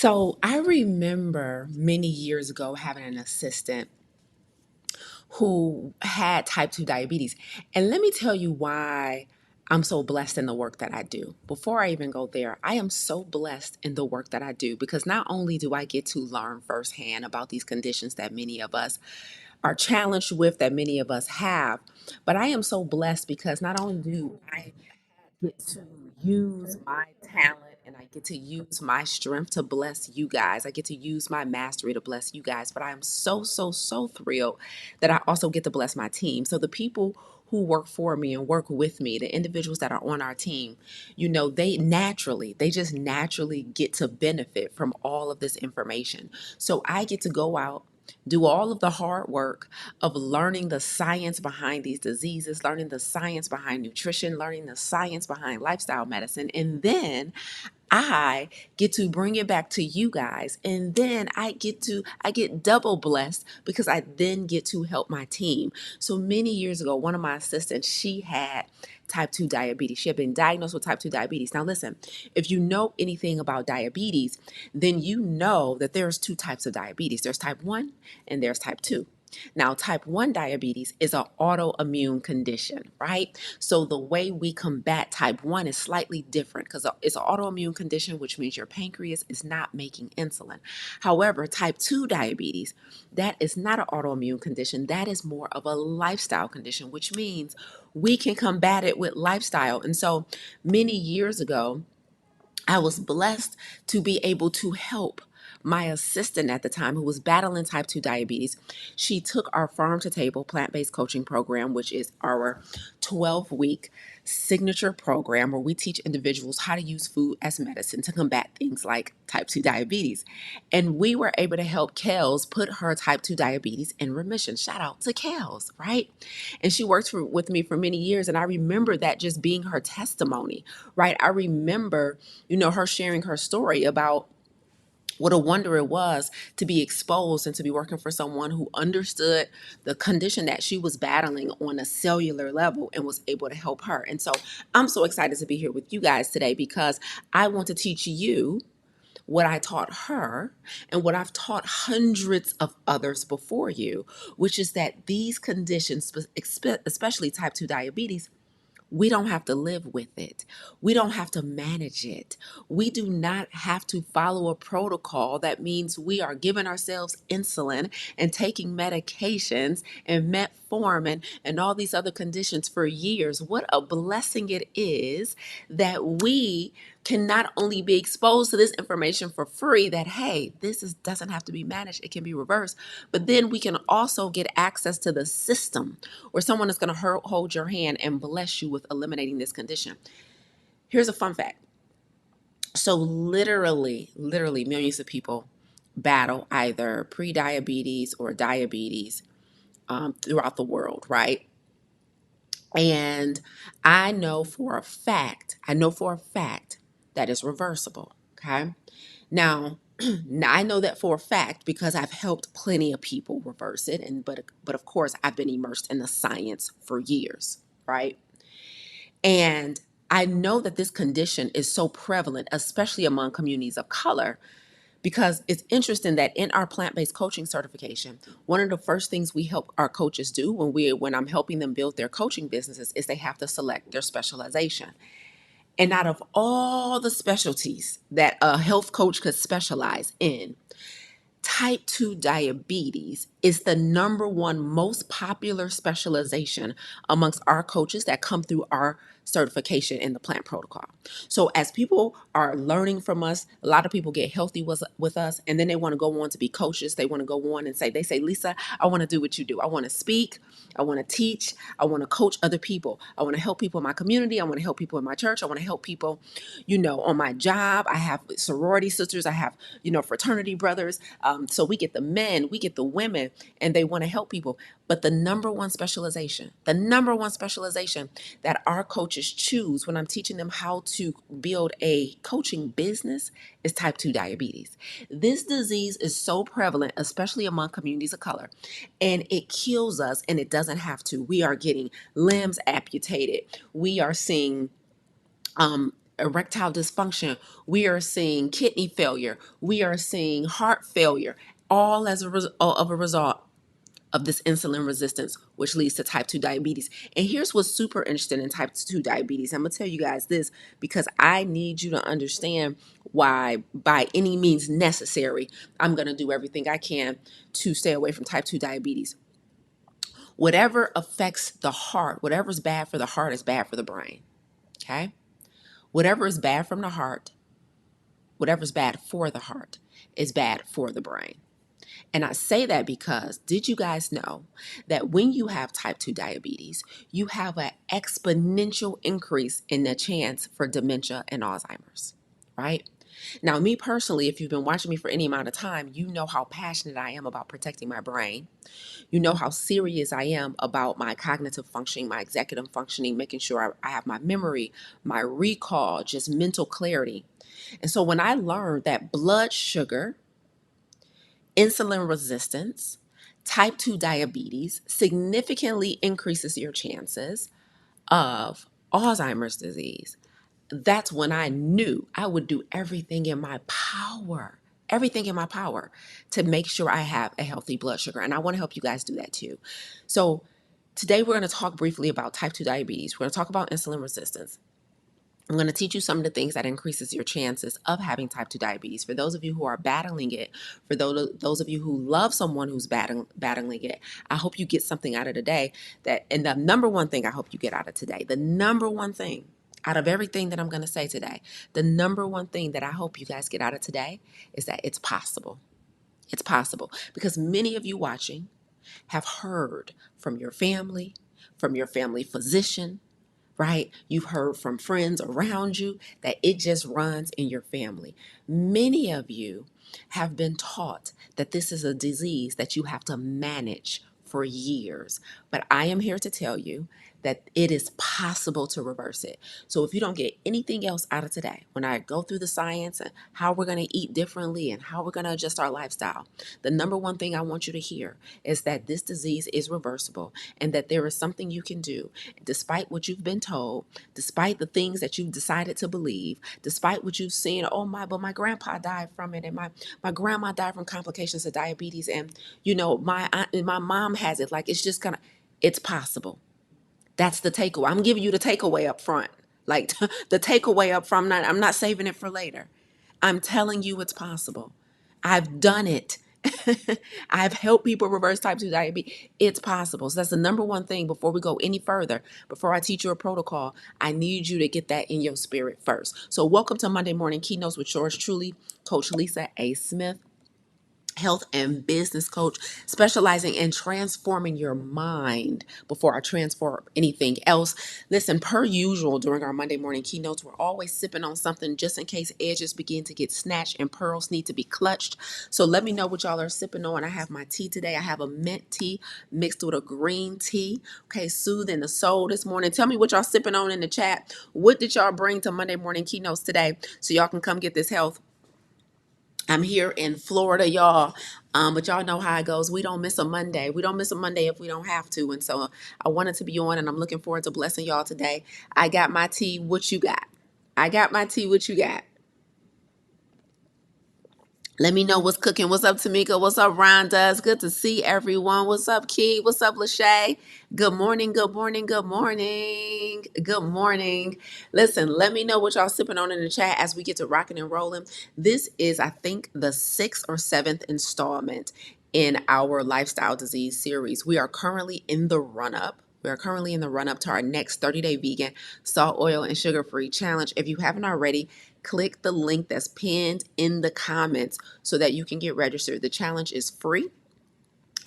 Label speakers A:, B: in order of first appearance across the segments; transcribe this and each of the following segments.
A: So I remember many years ago having an assistant who had type 2 diabetes. And let me tell you why I'm so blessed in the work that I do. Before I even go there, I am so blessed in the work that I do because not only do I get to learn firsthand about these conditions that many of us are challenged with, that many of us have, but I am so blessed because not only do I get to use my talent and I get to use my strength to bless you guys. I get to use my mastery to bless you guys. But I am so thrilled that I also get to bless my team. So the people who work for me and work with me, the individuals that are on our team, they just naturally get to benefit from all of this information. So I get to go out, do all of the hard work of learning the science behind these diseases, learning the science behind nutrition, learning the science behind lifestyle medicine. And then I get to bring it back to you guys. And then I get double blessed because I then get to help my team. So many years ago, one of my assistants, she had type 2 diabetes. She had been diagnosed with type 2 diabetes. Now listen, if you know anything about diabetes, then you know that there's two types of diabetes. There's type 1 and there's type 2. Now, type 1 diabetes is an autoimmune condition, right? So the way we combat type 1 is slightly different because it's an autoimmune condition, which means your pancreas is not making insulin. However, type 2 diabetes, that is not an autoimmune condition. That is more of a lifestyle condition, which means we can combat it with lifestyle. And so many years ago, I was blessed to be able to help my assistant at the time who was battling type 2 diabetes. She took our farm to table plant-based coaching program, which is our 12-week signature program where we teach individuals how to use food as medicine to combat things like type 2 diabetes. And we were able to help Kels put her type 2 diabetes in remission. Shout out to Kels, right? And she worked with me for many years. And I remember that just being her testimony, right? I remember, her sharing her story about what a wonder it was to be exposed and to be working for someone who understood the condition that she was battling on a cellular level and was able to help her. And so I'm so excited to be here with you guys today because I want to teach you what I taught her and what I've taught hundreds of others before you, which is that these conditions, especially type 2 diabetes, we don't have to live with it. We don't have to manage it. We do not have to follow a protocol that means we are giving ourselves insulin and taking medications and metformin and all these other conditions for years. What a blessing it is that we can not only be exposed to this information for free, that hey, doesn't have to be managed, it can be reversed, but then we can also get access to the system where someone is going to hold your hand and bless you with eliminating this condition. Here's a fun fact. So literally millions of people battle either pre-diabetes or diabetes throughout the world, right? And I know for a fact that is reversible. Okay. Now, I know that for a fact because I've helped plenty of people reverse it. But of course, I've been immersed in the science for years, right? And I know that this condition is so prevalent, especially among communities of color, because it's interesting that in our plant-based coaching certification, one of the first things we help our coaches do when I'm helping them build their coaching businesses is they have to select their specialization. And out of all the specialties that a health coach could specialize in, type 2 diabetes is the number one most popular specialization amongst our coaches that come through our certification in the plant protocol. So as people are learning from us, a lot of people get healthy with us, and then they want to go on to be coaches. They want to go on and they say, Lisa, I want to do what you do. I want to speak. I want to teach. I want to coach other people. I want to help people in my community. I want to help people in my church. I want to help people, on my job. I have sorority sisters. I have, fraternity brothers. So we get the men, we get the women, and they want to help people. But the number one specialization that our coaches choose when I'm teaching them how to build a coaching business is type 2 diabetes. This disease is so prevalent, especially among communities of color, and it kills us, and it doesn't have to. We are getting limbs amputated. We are seeing erectile dysfunction. We are seeing kidney failure. We are seeing heart failure, all as a result of this insulin resistance, which leads to type 2 diabetes. And here's what's super interesting in type 2 diabetes. I'm going to tell you guys this because I need you to understand why, by any means necessary, I'm going to do everything I can to stay away from type 2 diabetes. Whatever affects the heart, whatever's bad for the heart is bad for the brain. Okay? Whatever is bad from the heart, whatever's bad for the heart is bad for the brain. And I say that because did you guys know that when you have type 2 diabetes, you have an exponential increase in the chance for dementia and Alzheimer's, right? Now, me personally, if you've been watching me for any amount of time, you know how passionate I am about protecting my brain. You know how serious I am about my cognitive functioning, my executive functioning, making sure I have my memory, my recall, just mental clarity. And so when I learned that blood sugar, insulin resistance, type 2 diabetes significantly increases your chances of Alzheimer's disease, that's when I knew I would do everything in my power to make sure I have a healthy blood sugar. And I want to help you guys do that too. So today we're going to talk briefly about type 2 diabetes. We're going to talk about insulin resistance. I'm going to teach you some of the things that increases your chances of having type 2 diabetes. For those of you who are battling it, for those of you who love someone who's battling it, I hope you get something out of today. And the number one thing I hope you get out of today, the number one thing out of everything that I'm going to say today, the number one thing that I hope you guys get out of today is that it's possible. It's possible because many of you watching have heard from your family physician, right? You've heard from friends around you that it just runs in your family. Many of you have been taught that this is a disease that you have to manage for years. But I am here to tell you that it is possible to reverse it. So if you don't get anything else out of today, when I go through the science and how we're going to eat differently and how we're going to adjust our lifestyle, the number one thing I want you to hear is that this disease is reversible and that there is something you can do despite what you've been told, despite the things that you've decided to believe, despite what you've seen. Oh but my grandpa died from it, and my grandma died from complications of diabetes, and my aunt and my mom has it. Like, it's possible. That's the takeaway. I'm giving you the takeaway up front. Like the takeaway up front. I'm not saving it for later. I'm telling you it's possible. I've done it. I've helped people reverse type 2 diabetes. It's possible. So that's the number one thing before we go any further. Before I teach you a protocol, I need you to get that in your spirit first. So welcome to Monday Morning Keynotes with yours truly, Coach Lisa A. Smith, health and business coach, specializing in transforming your mind before I transform anything else. Listen, per usual, during our Monday morning keynotes, we're always sipping on something just in case edges begin to get snatched and pearls need to be clutched. So let me know what y'all are sipping on. I have my tea today. I have a mint tea mixed with a green tea. Okay, soothing the soul this morning. Tell me what y'all sipping on in the chat. What did y'all bring to Monday morning keynotes today so y'all can come get this health? I'm here in Florida, y'all. But y'all know how it goes. We don't miss a Monday. We don't miss a Monday if we don't have to. And so I wanted to be on, and I'm looking forward to blessing y'all today. I got my tea. What you got? I got my tea. What you got? Let me know what's cooking. What's up, Tamika? What's up, Rhonda? It's good to see everyone. What's up, Key? What's up, Lachey? Good morning, good morning, good morning, good morning. Listen, let me know what y'all sipping on in the chat as we get to rocking and rolling. This is, I think, the 6th or 7th installment in our lifestyle disease series. We are currently in the run-up. We are currently in the run-up to our next 30-day vegan, salt, oil, and sugar-free challenge. If you haven't already, click the link that's pinned in the comments so that you can get registered. The challenge is free,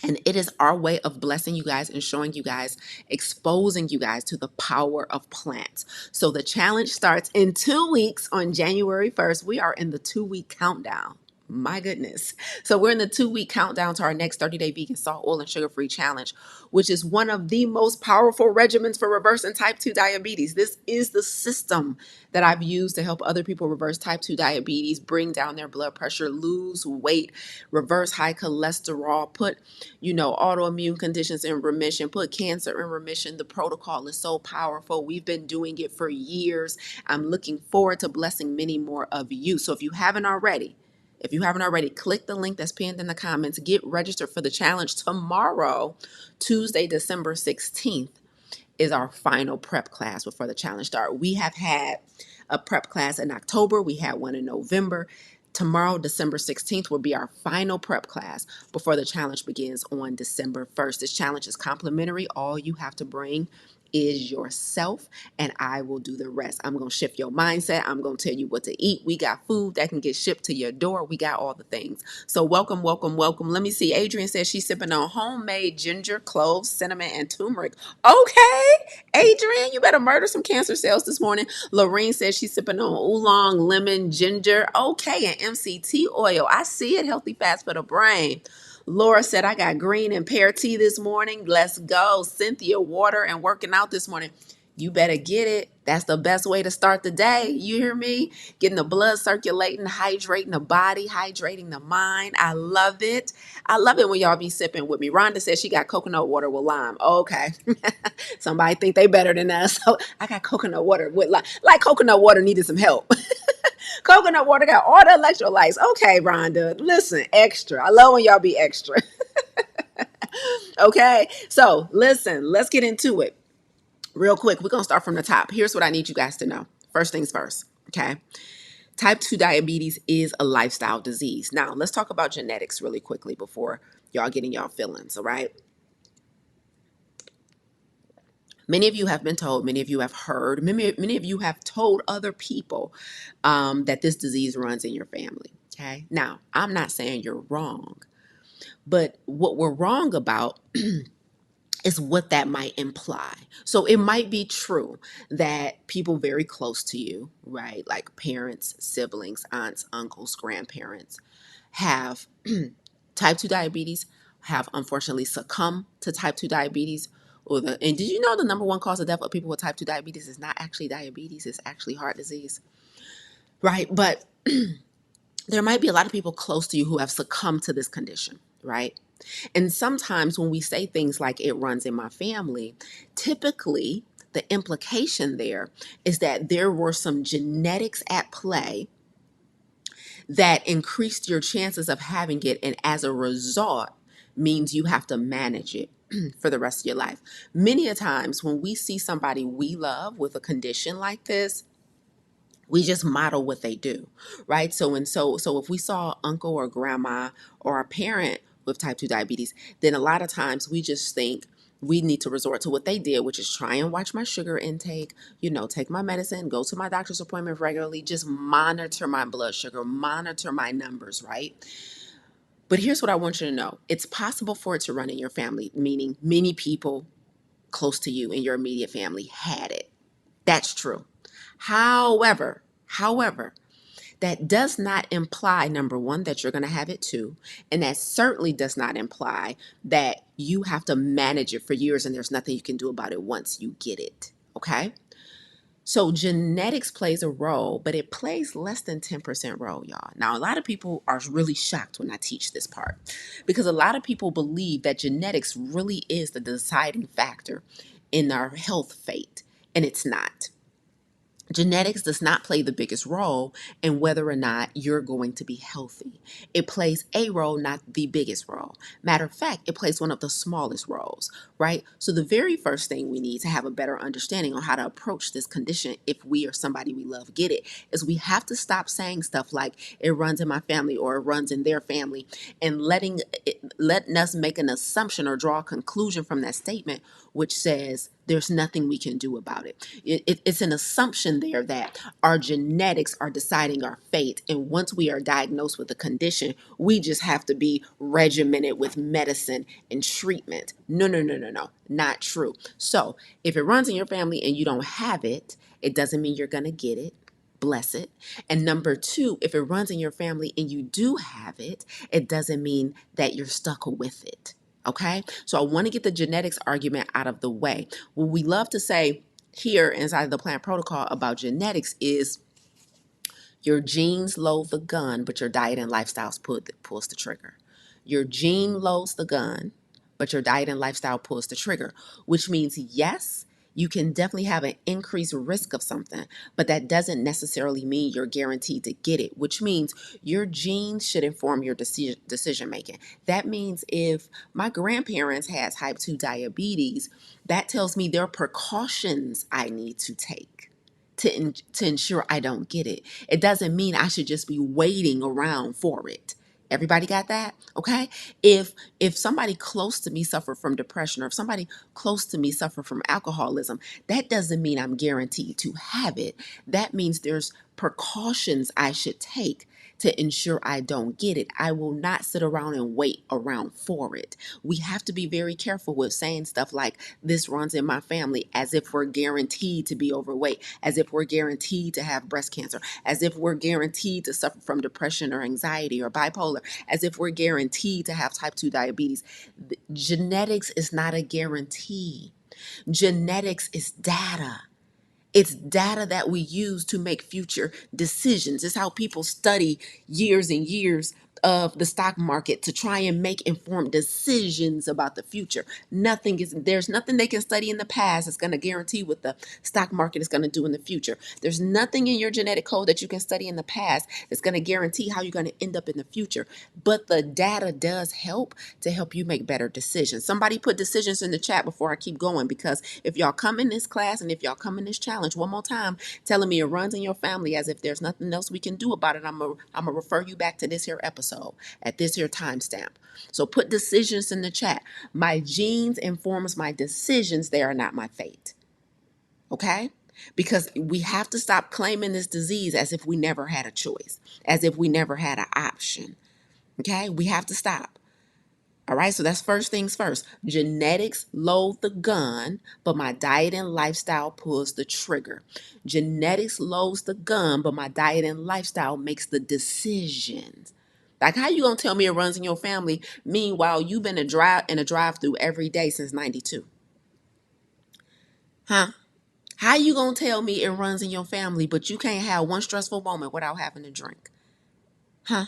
A: and it is our way of blessing you guys and showing you guys, exposing you guys to the power of plants. So the challenge starts in 2 weeks on January 1st. We are in the 2-week countdown. My goodness. So we're in the 2-week countdown to our next 30-day vegan salt, oil, and sugar-free challenge, which is one of the most powerful regimens for reversing type 2 diabetes. This is the system that I've used to help other people reverse type 2 diabetes, bring down their blood pressure, lose weight, reverse high cholesterol, put, autoimmune conditions in remission, put cancer in remission. The protocol is so powerful. We've been doing it for years. I'm looking forward to blessing many more of you. So if you haven't already, click the link that's pinned in the comments. Get registered for the challenge tomorrow, Tuesday, December 16th. Is our final prep class before the challenge start. We have had a prep class in October. We had one in November. Tomorrow, December 16th, will be our final prep class before the challenge begins on December 1st. This challenge is complimentary. All you have to bring is yourself, and I will do the rest. I'm going to shift your mindset. I'm going to tell you what to eat. We got food that can get shipped to your door. We got all the things. So welcome, welcome, welcome. Let me see. Adrian says she's sipping on homemade ginger, cloves, cinnamon, and turmeric. Okay, Adrian, you better murder some cancer cells this morning. Lorene says she's sipping on oolong, lemon, ginger. Okay, and MCT oil. I see it. Healthy fats for the brain. Laura said, I got green and pear tea this morning. Let's go. Cynthia, water and working out this morning. You better get it. That's the best way to start the day. You hear me? Getting the blood circulating, hydrating the body, hydrating the mind. I love it. I love it when y'all be sipping with me. Rhonda says she got coconut water with lime. Okay. Somebody think they better than us. So I got coconut water with lime. Like coconut water needed some help. Coconut water got all the electrolytes. Okay, Rhonda, listen, extra. I love when y'all be extra. Okay, so listen, let's get into it. Real quick, we're going to start from the top. Here's what I need you guys to know. First things first, okay? Type 2 diabetes is a lifestyle disease. Now, let's talk about genetics really quickly before y'all getting y'all feelings, all right? Many of you have been told, many of you have heard, many of you have told other people that this disease runs in your family, okay? Now, I'm not saying you're wrong, but what we're wrong about is what that might imply. So it might be true that people very close to you, right, like parents, siblings, aunts, uncles, grandparents, have type 2 diabetes, have unfortunately succumbed to type 2 diabetes. And did you know the number one cause of death of people with type 2 diabetes is not actually diabetes, it's actually heart disease, right? But there might be a lot of people close to you who have succumbed to this condition, right? And sometimes when we say things like it runs in my family, typically the implication there is that there were some genetics at play that increased your chances of having it, and as a result means you have to manage it for the rest of your life. Many a times when we see somebody we love with a condition like this, we just model what they do, right? So if we saw uncle or grandma or a parent with type 2 diabetes, then a lot of times we just think we need to resort to what they did, which is try and watch my sugar intake, take my medicine, go to my doctor's appointment regularly, just monitor my blood sugar, monitor my numbers, right? But here's what I want you to know. It's possible for it to run in your family, meaning many people close to you in your immediate family had it. That's true. However, that does not imply, number one, that you're going to have it too. And that certainly does not imply that you have to manage it for years and there's nothing you can do about it once you get it. Okay? So genetics plays a role, but it plays less than 10% role, y'all. Now, a lot of people are really shocked when I teach this part because a lot of people believe that genetics really is the deciding factor in our health fate, and it's not. Genetics does not play the biggest role in whether or not you're going to be healthy. It plays a role, not the biggest role. Matter of fact, it plays one of the smallest roles, right? So the very first thing we need to have a better understanding on how to approach this condition, if we or somebody we love get it, is we have to stop saying stuff like it runs in my family or it runs in their family, and letting us make an assumption or draw a conclusion from that statement, which says there's nothing we can do about it. It's an assumption there that our genetics are deciding our fate. And once we are diagnosed with a condition, we just have to be regimented with medicine and treatment. No, not true. So if it runs in your family and you don't have it, it doesn't mean you're going to get it. bless it. And number two, if it runs in your family and you do have it, it doesn't mean that you're stuck with it. Okay. So I want to get the genetics argument out of the way. What we love to say here inside the plant protocol about genetics is your genes load the gun, but your diet and lifestyles pulls the trigger. Your gene loads the gun, but your diet and lifestyle pulls the trigger, which means yes, you can definitely have an increased risk of something, but that doesn't necessarily mean you're guaranteed to get it, which means your genes should inform your decision making. That means if my grandparents had type 2 diabetes, that tells me there are precautions I need to take to ensure I don't get it. It doesn't mean I should just be waiting around for it. Everybody got that? Okay? If somebody close to me suffer from depression, or if somebody close to me suffer from alcoholism, that doesn't mean I'm guaranteed to have it. That means there's precautions I should take to ensure I don't get it. I will not sit around and wait around for it. We have to be very careful with saying stuff like this runs in my family as if we're guaranteed to be overweight, as if we're guaranteed to have breast cancer, as if we're guaranteed to suffer from depression or anxiety or bipolar, as if we're guaranteed to have type 2 diabetes. Genetics is not a guarantee. Genetics is data. It's data that we use to make future decisions. It's how people study years and years of the stock market to try and make informed decisions about the future. There's nothing they can study in the past that's going to guarantee what the stock market is going to do in the future. There's nothing in your genetic code that you can study in the past that's going to guarantee how you're going to end up in the future. But the data does help to help you make better decisions. Somebody put decisions in the chat before I keep going, because if y'all come in this class and if y'all come in this challenge one more time telling me it runs in your family as if there's nothing else we can do about it, I'm gonna refer you back to this here episode at this here timestamp. So put decisions in the chat. My genes informs my decisions. They are not my fate. Okay? Because we have to stop claiming this disease as if we never had a choice, as if we never had an option. Okay? We have to stop. All right, so that's first things first. Genetics load the gun, but my diet and lifestyle pulls the trigger. Genetics loads the gun, but my diet and lifestyle makes the decisions. Like, how you gonna tell me it runs in your family? Meanwhile, you've been in a drive-through every day since '92, huh? How you gonna tell me it runs in your family, but you can't have one stressful moment without having to drink, huh?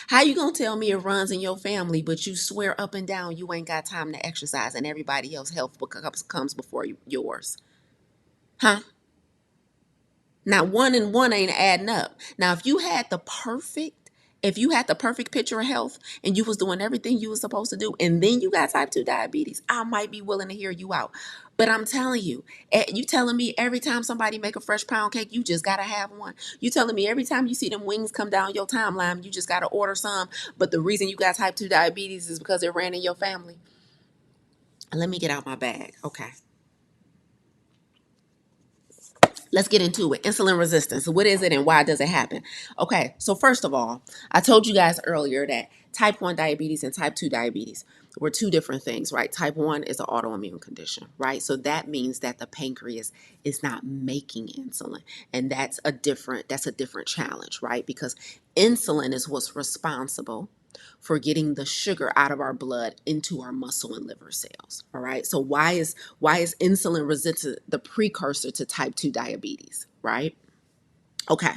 A: How you gonna tell me it runs in your family, but you swear up and down you ain't got time to exercise and everybody else's health comes before yours? Huh? Now, one and one ain't adding up. Now, if you had the perfect picture of health and you was doing everything you was supposed to do, and then you got type 2 diabetes, I might be willing to hear you out. But I'm telling you, you telling me every time somebody make a fresh pound cake, you just got to have one. You telling me every time you see them wings come down your timeline, you just got to order some. But the reason you got type 2 diabetes is because it ran in your family. Let me get out my bag. Okay. Let's get into it. Insulin resistance. What is it and why does it happen? Okay, so first of all, I told you guys earlier that type 1 diabetes and type 2 diabetes were two different things, right? Type 1 is an autoimmune condition, right? So that means that the pancreas is not making insulin. And that's a different challenge, right? Because insulin is what's responsible for getting the sugar out of our blood into our muscle and liver cells. All right. So why is insulin resistance the precursor to type 2 diabetes, right? Okay.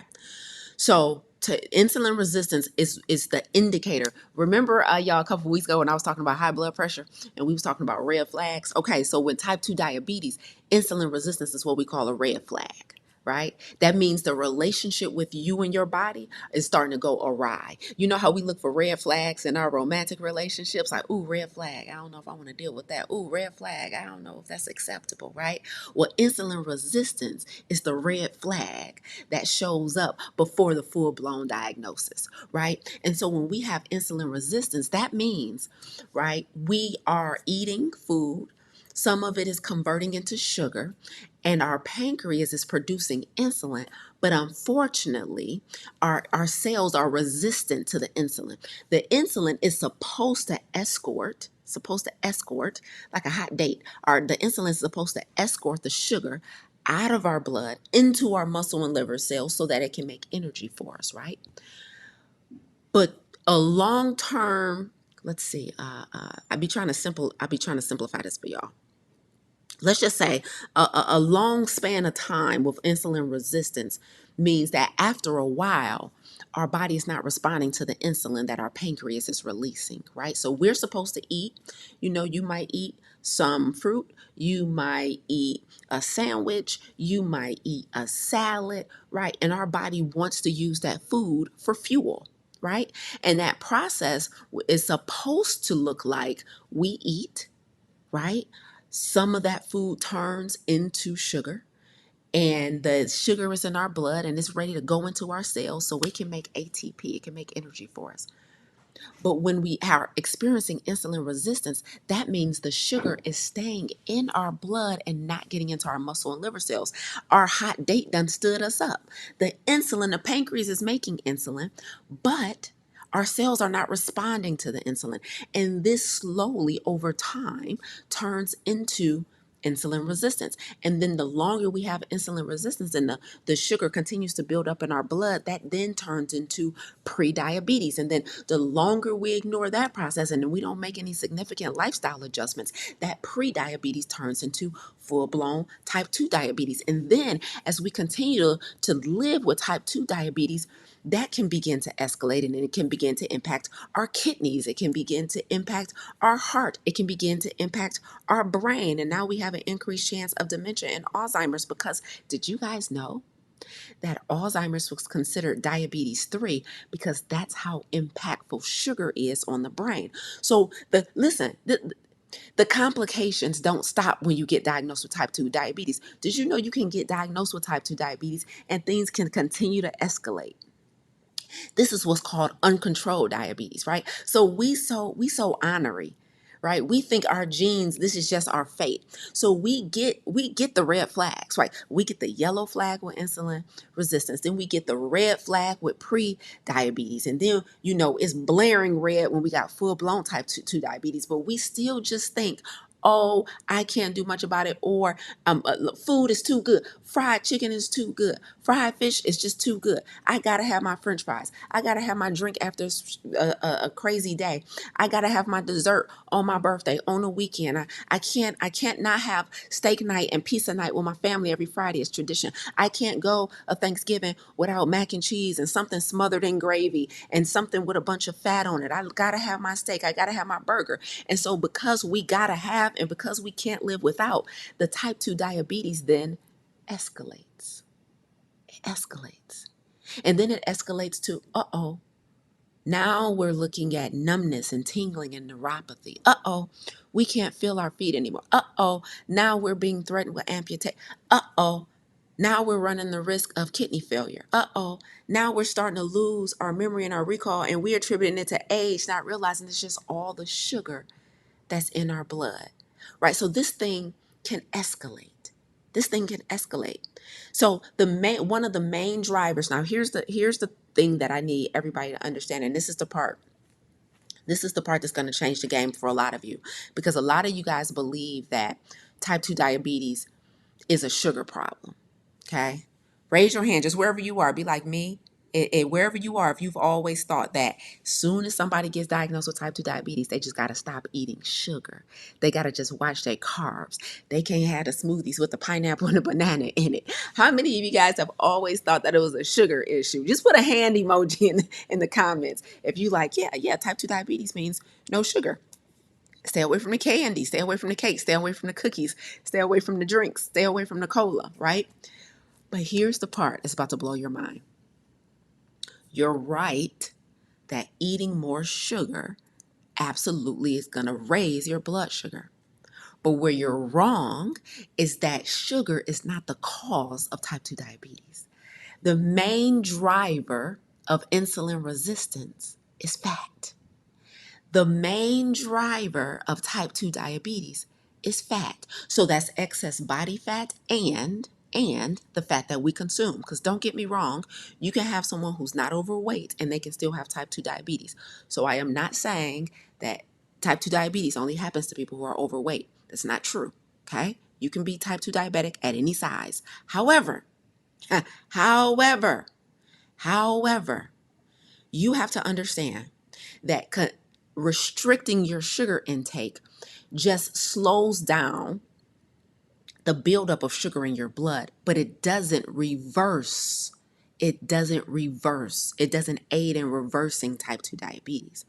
A: So insulin resistance is the indicator. Remember, y'all, a couple weeks ago when I was talking about high blood pressure and we was talking about red flags? Okay, so with type 2 diabetes, insulin resistance is what we call a red flag. Right? That means the relationship with you and your body is starting to go awry. You know how we look for red flags in our romantic relationships? Like, ooh, red flag. I don't know if I want to deal with that. Ooh, red flag. I don't know if that's acceptable, right? Well, insulin resistance is the red flag that shows up before the full-blown diagnosis, right? And so when we have insulin resistance, that means, right, we are eating food. Some of it is converting into sugar, and our pancreas is producing insulin, but unfortunately, our cells are resistant to the insulin. The insulin is supposed to escort like a hot date. The insulin is supposed to escort the sugar out of our blood into our muscle and liver cells so that it can make energy for us, right? But a long term, let's see, I'll be trying to simplify this for y'all. Let's just say a long span of time with insulin resistance means that after a while, our body is not responding to the insulin that our pancreas is releasing, right? So we're supposed to eat, you might eat some fruit, you might eat a sandwich, you might eat a salad, right? And our body wants to use that food for fuel, right? And that process is supposed to look like we eat, right? Some of that food turns into sugar, and the sugar is in our blood and it's ready to go into our cells so it can make ATP, it can make energy for us. But when we are experiencing insulin resistance, that means the sugar is staying in our blood and not getting into our muscle and liver cells. Our hot date done stood us up. The pancreas is making insulin, but our cells are not responding to the insulin. And this slowly over time turns into insulin resistance. And then the longer we have insulin resistance and the sugar continues to build up in our blood, that then turns into pre-diabetes. And then the longer we ignore that process and we don't make any significant lifestyle adjustments, that pre-diabetes turns into full-blown type 2 diabetes. And then as we continue to live with type 2 diabetes, that can begin to escalate and it can begin to impact our kidneys. It can begin to impact our heart. It can begin to impact our brain. And now we have an increased chance of dementia and Alzheimer's because did you guys know that Alzheimer's was considered diabetes 3 because that's how impactful sugar is on the brain. So the complications don't stop when you get diagnosed with type 2 diabetes. Did you know you can get diagnosed with type 2 diabetes and things can continue to escalate? This is what's called uncontrolled diabetes, right? So we so honorary, right? We think our genes, this is just our fate. So we get the red flags, right? We get the yellow flag with insulin resistance, then we get the red flag with pre-diabetes, and then it's blaring red when we got full-blown type 2 diabetes, but we still just think, oh, I can't do much about it, or food is too good. Fried chicken is too good. Fried fish is just too good. I gotta have my French fries. I gotta have my drink after a crazy day. I gotta have my dessert on my birthday, on the weekend. I can't not have steak night and pizza night with my family every Friday. It's tradition. I can't go a Thanksgiving without mac and cheese and something smothered in gravy and something with a bunch of fat on it. I gotta have my steak. I gotta have my burger. And so because we gotta have and because we can't live without, the type 2 diabetes then escalates. It escalates. And then it escalates to, now we're looking at numbness and tingling and neuropathy. We can't feel our feet anymore. Now we're being threatened with amputation. Now we're running the risk of kidney failure. Now we're starting to lose our memory and our recall, and we're attributing it to age, not realizing it's just all the sugar that's in our blood, right? So this thing can escalate. This thing can escalate. So one of the main drivers. Now here's the thing that I need everybody to understand, and this is the part. This is the part that's going to change the game for a lot of you, because a lot of you guys believe that type 2 diabetes is a sugar problem. Okay. Raise your hand just wherever you are. Be like me. Wherever you are, if you've always thought that soon as somebody gets diagnosed with type 2 diabetes, they just got to stop eating sugar. They got to just watch their carbs. They can't have the smoothies with the pineapple and the banana in it. How many of you guys have always thought that it was a sugar issue? Just put a hand emoji in the comments. If you like, yeah, type 2 diabetes means no sugar. Stay away from the candy. Stay away from the cake. Stay away from the cookies. Stay away from the drinks. Stay away from the cola, right? But here's the part that's about to blow your mind. You're right that eating more sugar absolutely is going to raise your blood sugar. But where you're wrong is that sugar is not the cause of type 2 diabetes. The main driver of insulin resistance is fat. The main driver of type 2 diabetes is fat. So that's excess body fat and the fat that we consume. Because don't get me wrong, you can have someone who's not overweight and they can still have type 2 diabetes. So I am not saying that type 2 diabetes only happens to people who are overweight. That's not true. Okay? You can be type 2 diabetic at any size. However, however, however, you have to understand that restricting your sugar intake just slows down the buildup of sugar in your blood, but it doesn't reverse. It doesn't reverse. It doesn't aid in reversing type 2 diabetes.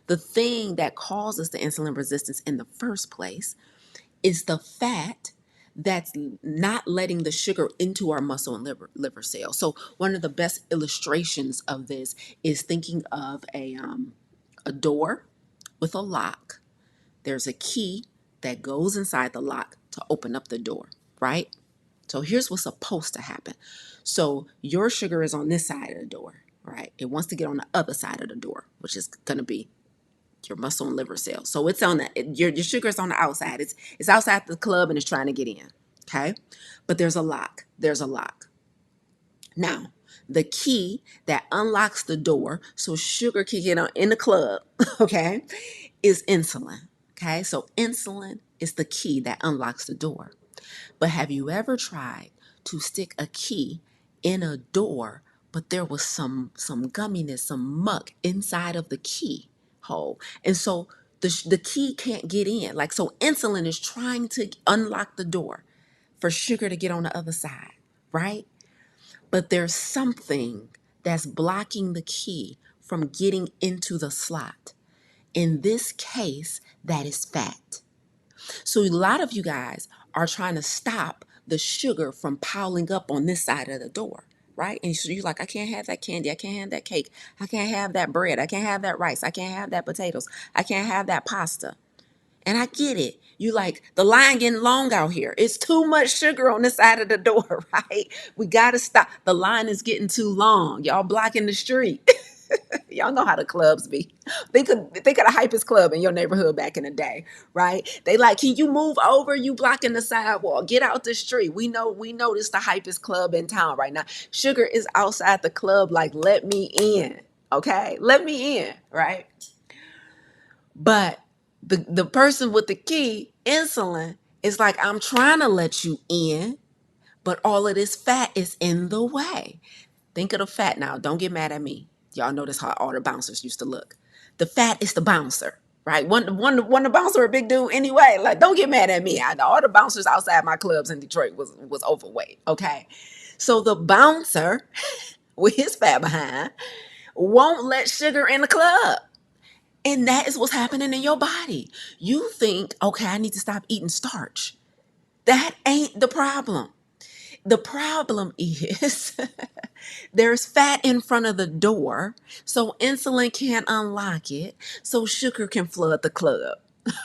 A: The thing that causes the insulin resistance in the first place is the fat that's not letting the sugar into our muscle and liver cells. So one of the best illustrations of this is thinking of a door with a lock. There's a key that goes inside the lock to open up the door, right? So here's what's supposed to happen. So your sugar is on this side of the door, right? It wants to get on the other side of the door, which is going to be your muscle and liver cells. So it's on your sugar is on the outside. It's outside the club and it's trying to get in. Okay. But there's a lock. There's a lock. Now, the key that unlocks the door so sugar can get on in the club, okay, is insulin. Okay. So insulin is the key that unlocks the door. But have you ever tried to stick a key in a door, but there was some gumminess, some muck inside of the key hole, and so the key can't get in? Like, so insulin is trying to unlock the door for sugar to get on the other side, right? But there's something that's blocking the key from getting into the slot. In this case, that is fat. So a lot of you guys are trying to stop the sugar from piling up on this side of the door, right? And so you're like, I can't have that candy. I can't have that cake. I can't have that bread. I can't have that rice. I can't have that potatoes. I can't have that pasta. And I get it. You like, the line getting long out here. It's too much sugar on this side of the door, right? We got to stop. The line is getting too long. Y'all blocking the street. Y'all know how the clubs be. Think of the hypest club in your neighborhood back in the day, right? They like, can you move over? You blocking the sidewalk. Get out the street. We know this the hypest club in town right now. Sugar is outside the club like, let me in. Okay? Let me in, right? But the person with the key, insulin, is like, I'm trying to let you in, but all of this fat is in the way. Think of the fat now. Don't get mad at me. Y'all notice how all the bouncers used to look. The fat is the bouncer, right? One the bouncer a big dude anyway. Like, don't get mad at me. All the bouncers outside my clubs in Detroit was overweight. Okay, so the bouncer with his fat behind won't let sugar in the club. And that is what's happening in your body. You think, okay, I need to stop eating starch. That ain't the problem. The problem is there's fat in front of the door, so insulin can't unlock it, so sugar can flood the club.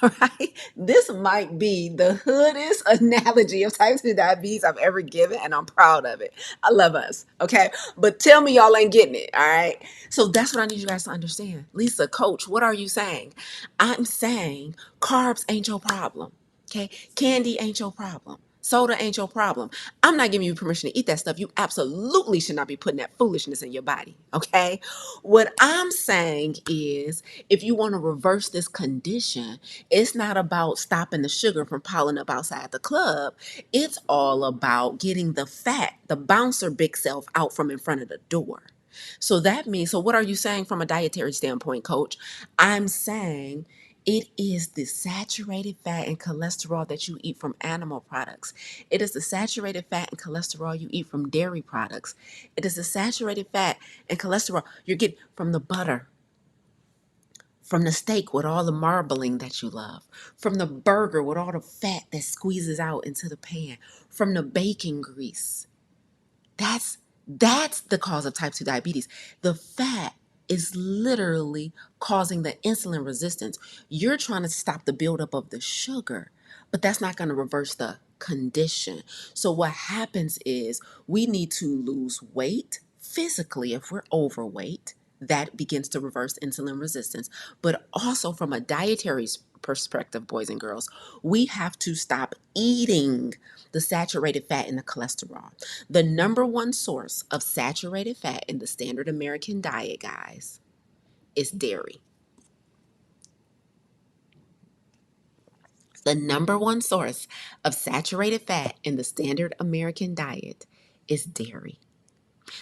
A: Right? This might be the hoodest analogy of type 2 diabetes I've ever given, and I'm proud of it. I love us, okay? But tell me y'all ain't getting it, all right? So that's what I need you guys to understand. Lisa, coach, what are you saying? I'm saying carbs ain't your problem, okay? Candy ain't your problem. Soda ain't your problem. I'm not giving you permission to eat that stuff. You absolutely should not be putting that foolishness in your body, okay? What I'm saying is, if you want to reverse this condition, it's not about stopping the sugar from piling up outside the club. It's all about getting the fat, the bouncer big self, out from in front of the door. So that means, so what are you saying from a dietary standpoint, coach? I'm saying it is the saturated fat and cholesterol that you eat from animal products. It is the saturated fat and cholesterol you eat from dairy products. It is the saturated fat and cholesterol you get from the butter, from the steak with all the marbling that you love, from the burger with all the fat that squeezes out into the pan, from the bacon grease. That's the cause of type 2 diabetes. The fat is literally causing the insulin resistance. You're trying to stop the buildup of the sugar, but that's not going to reverse the condition. So what happens is we need to lose weight physically if we're overweight. That begins to reverse insulin resistance. But also from a dietary perspective, boys and girls, we have to stop eating the saturated fat and the cholesterol. The number one source of saturated fat in the standard American diet, guys, is dairy. The number one source of saturated fat in the standard American diet is dairy.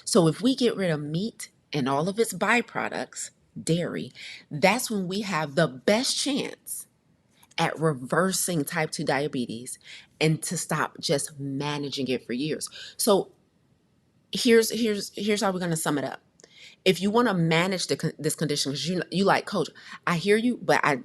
A: So if we get rid of meat and all of its byproducts, dairy, that's when we have the best chance at reversing type 2 diabetes and to stop just managing it for years. So here's how we're going to sum it up. If you want to manage this condition, because you like, coach, I hear you, but I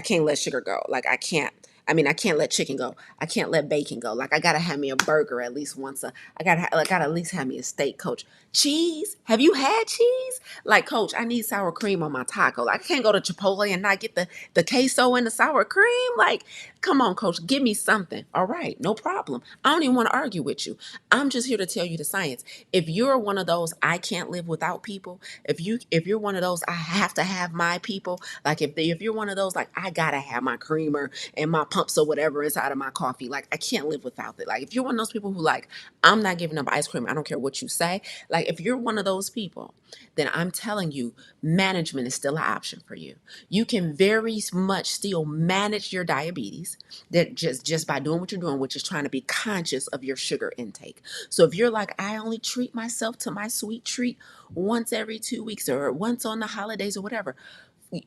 A: can't let sugar go. Like I can't. I mean, I can't let chicken go. I can't let bacon go. Like I gotta have me a burger at least once. I gotta at least have me a steak, coach. Cheese? Have you had cheese? Like, coach, I need sour cream on my taco. Like, I can't go to Chipotle and not get the queso and the sour cream. Like, come on, coach, give me something. All right, no problem. I don't even want to argue with you. I'm just here to tell you the science. If you're one of those I can't live without people, if you're one of those I have to have my people, like if you're one of those like I gotta have my creamer and my pumps or whatever inside of my coffee, like I can't live without it. Like if you're one of those people who like I'm not giving up ice cream, I don't care what you say. Like if you're one of those people, then I'm telling you, management is still an option for you. You can very much still manage your diabetes that just by doing what you're doing, which is trying to be conscious of your sugar intake. So if you're like, I only treat myself to my sweet treat once every 2 weeks or once on the holidays or whatever,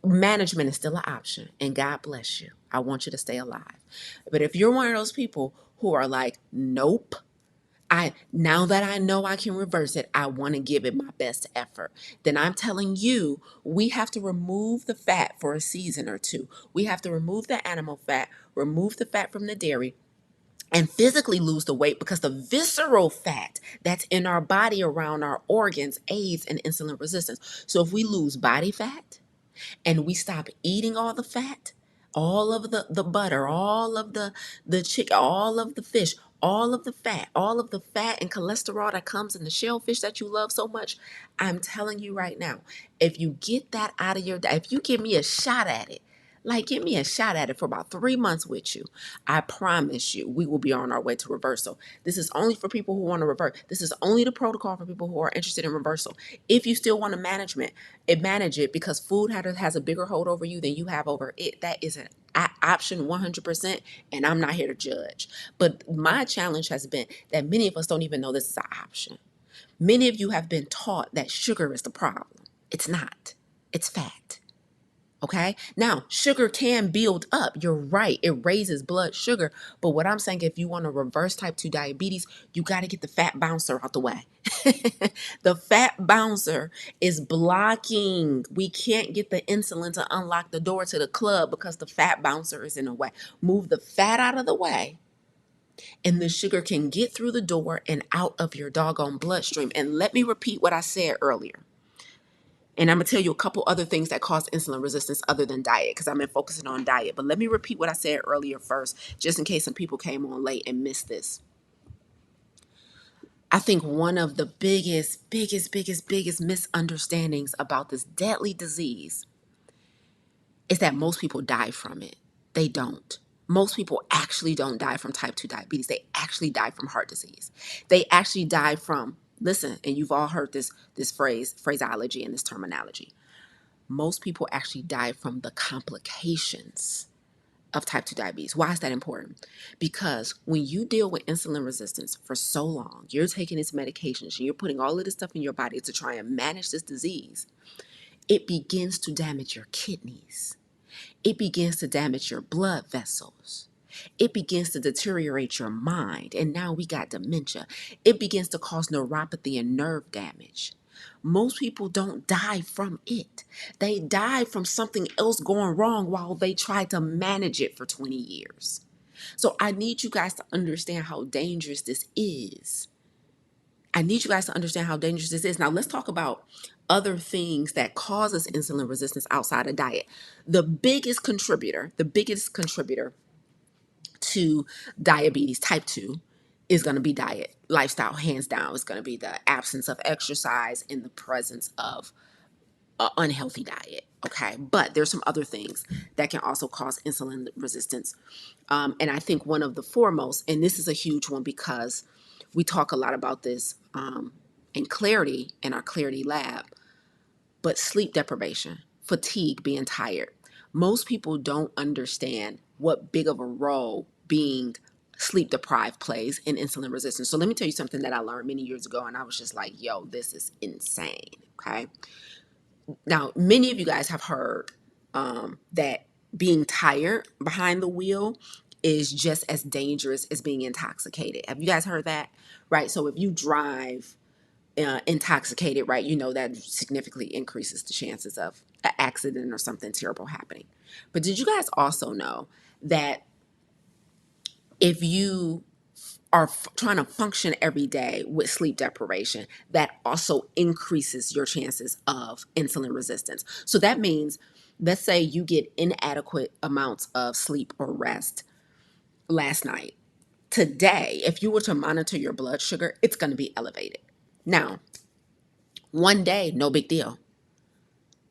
A: management is still an option. And God bless you. I want you to stay alive. But if you're one of those people who are like, nope, now that I know I can reverse it, I want to give it my best effort. Then I'm telling you, we have to remove the fat for a season or two. We have to remove the animal fat, remove the fat from the dairy, and physically lose the weight because the visceral fat that's in our body around our organs aids in insulin resistance. So if we lose body fat, and we stop eating all the fat, all of the butter, all of the chicken, all of the fish, all of the fat and cholesterol that comes in the shellfish that you love so much, I'm telling you right now, if you get that out of your diet, if you give me a shot at it, like give me a shot at it for about 3 months with you, I promise you we will be on our way to reversal. This is only for people who want to revert. This is only the protocol for people who are interested in reversal. If you still want to manage it because food has a bigger hold over you than you have over it. That is an option 100%, and I'm not here to judge. But my challenge has been that many of us don't even know this is an option. Many of you have been taught that sugar is the problem. It's not. It's fat. Okay. Now, sugar can build up. You're right. It raises blood sugar. But what I'm saying, if you want to reverse type 2 diabetes, you got to get the fat bouncer out the way. The fat bouncer is blocking. We can't get the insulin to unlock the door to the club because the fat bouncer is in the way. Move the fat out of the way, and the sugar can get through the door and out of your doggone bloodstream. And let me repeat what I said earlier. And I'm going to tell you a couple other things that cause insulin resistance other than diet, because I've been focusing on diet. But let me repeat what I said earlier first, just in case some people came on late and missed this. I think one of the biggest misunderstandings about this deadly disease is that most people die from it. They don't. Most people actually don't die from type 2 diabetes. They actually die from heart disease. They actually die from, listen, and you've all heard this phraseology and this terminology. Most people actually die from the complications of type 2 diabetes. Why is that important? Because when you deal with insulin resistance for so long, you're taking these medications and you're putting all of this stuff in your body to try and manage this disease, it begins to damage your kidneys. It begins to damage your blood vessels. It begins to deteriorate your mind. And now we got dementia. It begins to cause neuropathy and nerve damage. Most people don't die from it. They die from something else going wrong while they try to manage it for 20 years. So I need you guys to understand how dangerous this is. I need you guys to understand how dangerous this is. Now let's talk about other things that causes insulin resistance outside of diet. The biggest contributor to diabetes type 2 is going to be diet, lifestyle, hands down. It's going to be the absence of exercise in the presence of an unhealthy diet. Okay, but there's some other things that can also cause insulin resistance. And I think one of the foremost, and this is a huge one because we talk a lot about this in Clarity, in our Clarity lab, but sleep deprivation, fatigue, being tired. Most people don't understand what big of a role being sleep deprived plays in insulin resistance. So let me tell you something that I learned many years ago, and I was just like, yo, this is insane. Okay. Now, many of you guys have heard that being tired behind the wheel is just as dangerous as being intoxicated. Have you guys heard that? Right. So if you drive intoxicated, right, you know that significantly increases the chances of an accident or something terrible happening. But did you guys also know that if you are trying to function every day with sleep deprivation, that also increases your chances of insulin resistance? So that means, let's say you get inadequate amounts of sleep or rest last night. Today, if you were to monitor your blood sugar, it's going to be elevated. Now, one day, no big deal.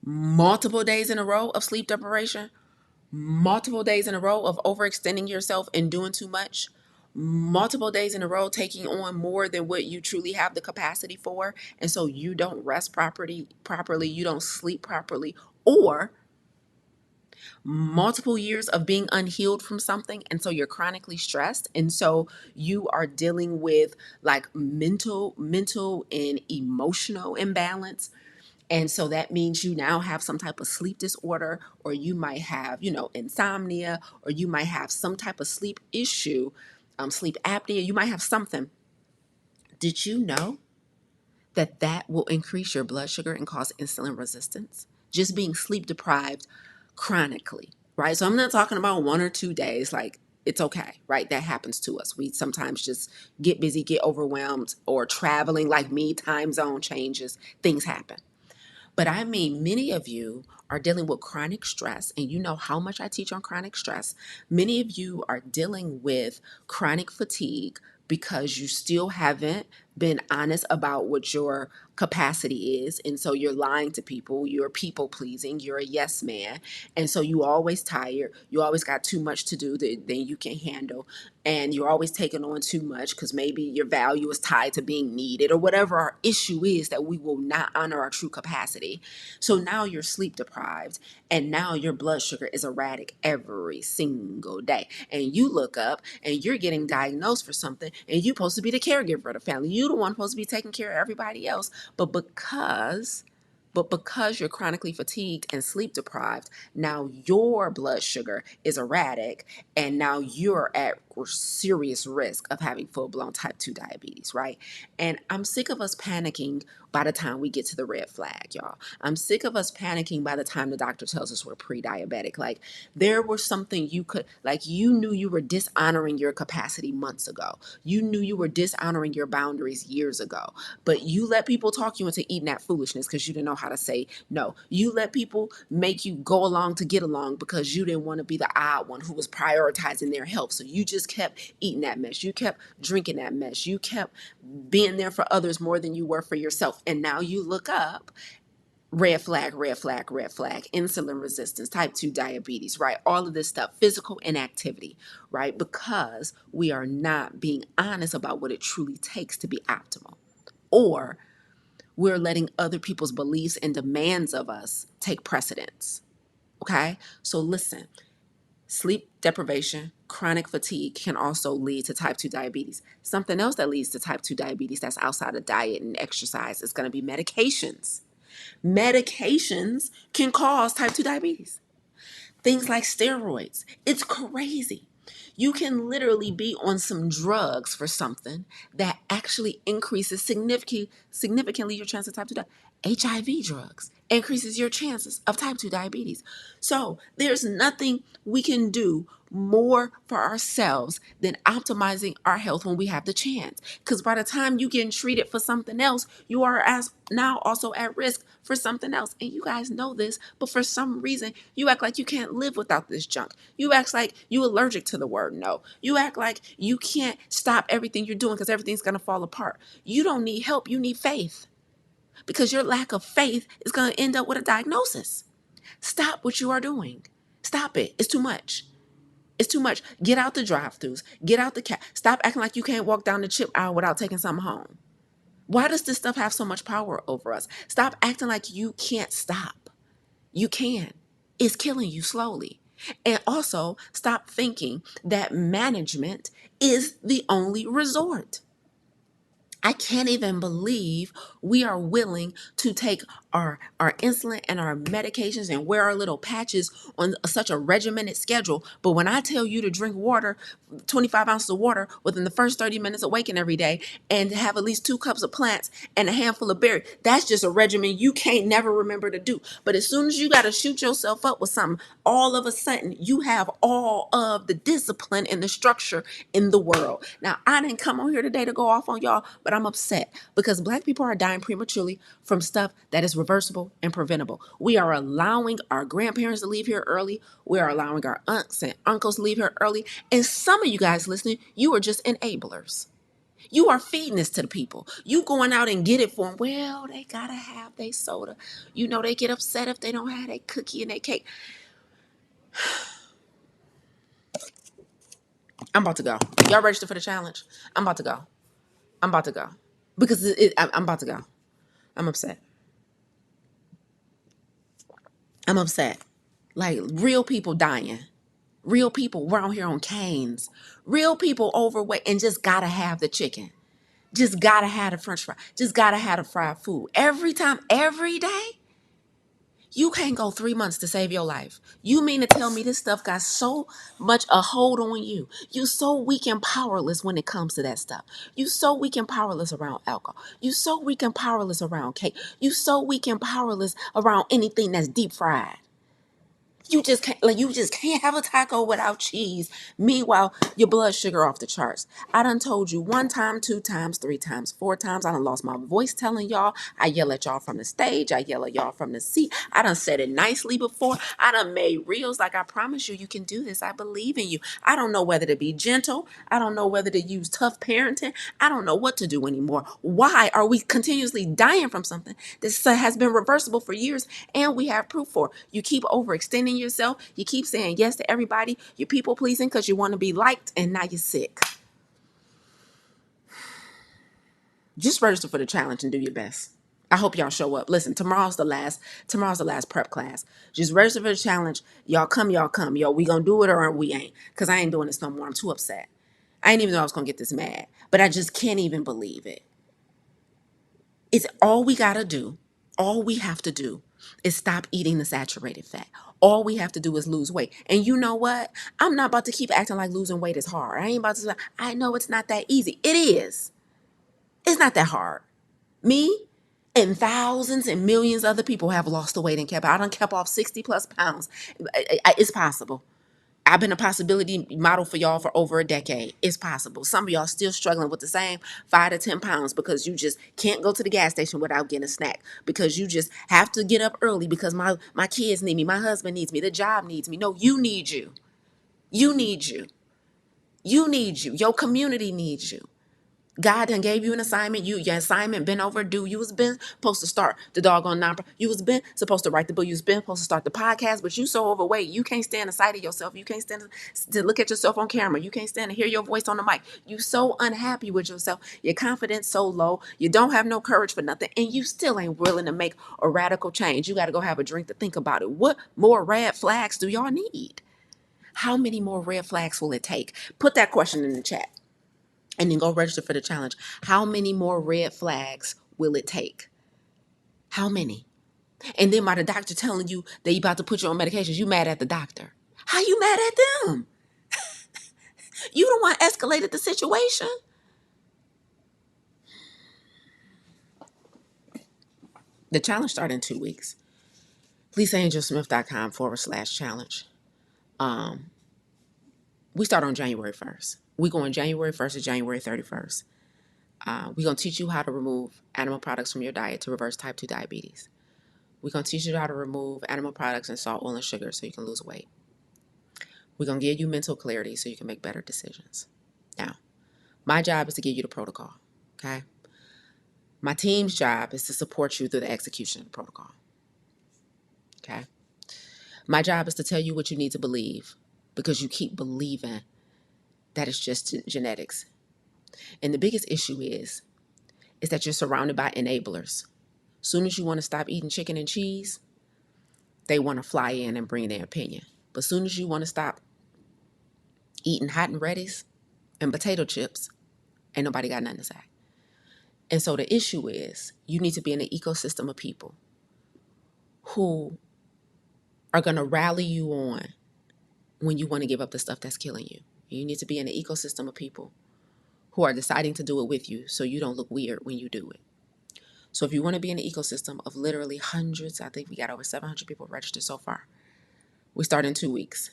A: Multiple days in a row of sleep deprivation, multiple days in a row of overextending yourself and doing too much, multiple days in a row taking on more than what you truly have the capacity for, and so you don't rest properly, you don't sleep properly, or multiple years of being unhealed from something, and so you're chronically stressed, and so you are dealing with like mental and emotional imbalance. And so that means you now have some type of sleep disorder, or you might have, insomnia, or you might have some type of sleep issue, sleep apnea. You might have something. Did you know that that will increase your blood sugar and cause insulin resistance? Just being sleep deprived chronically, right? So I'm not talking about 1 or 2 days. Like, it's okay, right? That happens to us. We sometimes just get busy, get overwhelmed, or traveling like me, time zone changes, things happen. But I mean, many of you are dealing with chronic stress, and you know how much I teach on chronic stress. Many of you are dealing with chronic fatigue because you still haven't been honest about what your capacity is. And so you're lying to people, you're people pleasing, you're a yes man. And so you always tired, you always got too much to do than you can handle. And you're always taking on too much because maybe your value is tied to being needed, or whatever our issue is, that we will not honor our true capacity. So now you're sleep deprived, and now your blood sugar is erratic every single day. And you look up and you're getting diagnosed for something, and you're supposed to be the caregiver of the family. You're the one supposed to be taking care of everybody else. But because you're chronically fatigued and sleep deprived, now your blood sugar is erratic, and now you're at serious risk of having full-blown type 2 diabetes, right? And I'm sick of us panicking by the time we get to the red flag, y'all. I'm sick of us panicking by the time the doctor tells us we're pre-diabetic. Like, there was something you could, like, you knew you were dishonoring your capacity months ago. You knew you were dishonoring your boundaries years ago, but you let people talk you into eating that foolishness because you didn't know how to say no. You let people make you go along to get along because you didn't want to be the odd one who was prioritizing their health. So you just kept eating that mess. You kept drinking that mess. You kept being there for others more than you were for yourself. And now you look up, red flag, red flag, red flag, insulin resistance, type 2 diabetes, right? All of this stuff, physical inactivity, right? Because we are not being honest about what it truly takes to be optimal. Or we're letting other people's beliefs and demands of us take precedence. Okay? So listen, sleep deprivation, chronic fatigue can also lead to type 2 diabetes. Something else that leads to type 2 diabetes that's outside of diet and exercise is going to be medications. Medications can cause type 2 diabetes. Things like steroids. It's crazy. You can literally be on some drugs for something that actually increases significantly your chance of type 2 diabetes. HIV drugs increases your chances of type 2 diabetes. So there's nothing we can do more for ourselves than optimizing our health when we have the chance. Because by the time you getting treated for something else, you are as now also at risk for something else. And you guys know this, but for some reason, you act like you can't live without this junk. You act like you allergic to the word no. You act like you can't stop everything you're doing because everything's going to fall apart. You don't need help. You need faith, because your lack of faith is going to end up with a diagnosis. Stop what you are doing. Stop it. It's too much. It's too much. Get out the drive-thrus. Get out the cat. Stop acting like you can't walk down the chip aisle without taking something home. Why does this stuff have so much power over us? Stop acting like you can't stop. You can. It's killing you slowly. And also stop thinking that management is the only resort. I can't even believe we are willing to take our insulin and our medications and wear our little patches on such a regimented schedule. But when I tell you to drink water, 25 ounces of water within the first 30 minutes of waking every day and have at least 2 cups of plants and a handful of berries, that's just a regimen you can't never remember to do. But as soon as you got to shoot yourself up with something, all of a sudden you have all of the discipline and the structure in the world. Now, I didn't come on here today to go off on y'all, but I'm upset because Black people are dying prematurely from stuff that is reversible and preventable. We are allowing our grandparents to leave here early. We are allowing our aunts and uncles to leave here early. And some of you guys listening, you are just enablers. You are feeding this to the people. You going out and get it for them. Well, they gotta have their soda. You know they get upset if they don't have their cookie and their cake. I'm about to go. Y'all register for the challenge? I'm about to go. I'm about to go because I'm about to go. I'm upset. I'm upset. Like real people dying. Real people around here on canes. Real people overweight and just gotta have the chicken. Just gotta have the french fry. Just gotta have the fried food. Every time, every day. You can't go 3 months to save your life. You mean to tell me this stuff got so much a hold on you? You so weak and powerless when it comes to that stuff. You so weak and powerless around alcohol. You so weak and powerless around cake. You so weak and powerless around anything that's deep fried. You just can't have a taco without cheese. Meanwhile, your blood sugar off the charts. I done told you 1 time, 2 times, 3 times, 4 times. I done lost my voice telling y'all. I yell at y'all from the stage. I yell at y'all from the seat. I done said it nicely before. I done made reels like I promise you, you can do this. I believe in you. I don't know whether to be gentle. I don't know whether to use tough parenting. I don't know what to do anymore. Why are we continuously dying from something that has been reversible for years and we have proof for? You keep overextending yourself. You keep saying yes to everybody. You're people pleasing because you want to be liked, and now you're sick. Just register for the challenge and do your best. I hope y'all show up. Listen, tomorrow's the last prep class. Just register for the challenge. Y'all come. Yo, we gonna do it or we ain't. Cause I ain't doing this no more. I'm too upset. I didn't even know I was gonna get this mad. But I just can't even believe it. It's all we gotta do. All we have to do is stop eating the saturated fat. All we have to do is lose weight. And you know what? I'm not about to keep acting like losing weight is hard. I ain't about to say, I know it's not that easy. It is. It's not that hard. Me and thousands and millions of other people have lost the weight and kept. I done kept off 60 plus pounds. It's possible. I've been a possibility model for y'all for over a decade. It's possible. Some of y'all still struggling with the same 5 to 10 pounds because you just can't go to the gas station without getting a snack. Because you just have to get up early because my kids need me, my husband needs me, the job needs me. No, you need you. You need you. You need you. Your community needs you. God done gave you an assignment. Your assignment been overdue. You was been supposed to start the doggone non. You was been supposed to write the book. You was been supposed to start the podcast. But you so overweight, you can't stand the sight of yourself. You can't stand to look at yourself on camera. You can't stand to hear your voice on the mic. You so unhappy with yourself. Your confidence so low. You don't have no courage for nothing, and you still ain't willing to make a radical change. You got to go have a drink to think about it. What more red flags do y'all need? How many more red flags will it take? Put that question in the chat and then go register for the challenge. How many more red flags will it take? How many? And then by the doctor telling you that you about to put you on medications, you mad at the doctor. How you mad at them? You the one escalated the situation. The challenge started in 2 weeks. LisaAngelSmith.com/challenge. We start on January 1st. We go on January 1st to January 31st. We're going to teach you how to remove animal products from your diet to reverse type 2 diabetes. We're going to teach you how to remove animal products and salt, oil, and sugar so you can lose weight. We're going to give you mental clarity so you can make better decisions. Now, my job is to give you the protocol, okay? My team's job is to support you through the execution of the protocol, okay? My job is to tell you what you need to believe because you keep believing that it's just genetics. And the biggest issue is that you're surrounded by enablers. Soon as you want to stop eating chicken and cheese, they want to fly in and bring their opinion But as soon as you want to stop eating hot and ready's and potato chips, ain't nobody got nothing to say. And so the issue is you need to be in an ecosystem of people who are going to rally you on when you want to give up the stuff that's killing you. You need to be in an ecosystem of people who are deciding to do it with you so you don't look weird when you do it. So if you want to be in an ecosystem of literally hundreds, I think we got over 700 people registered so far. We start in 2 weeks.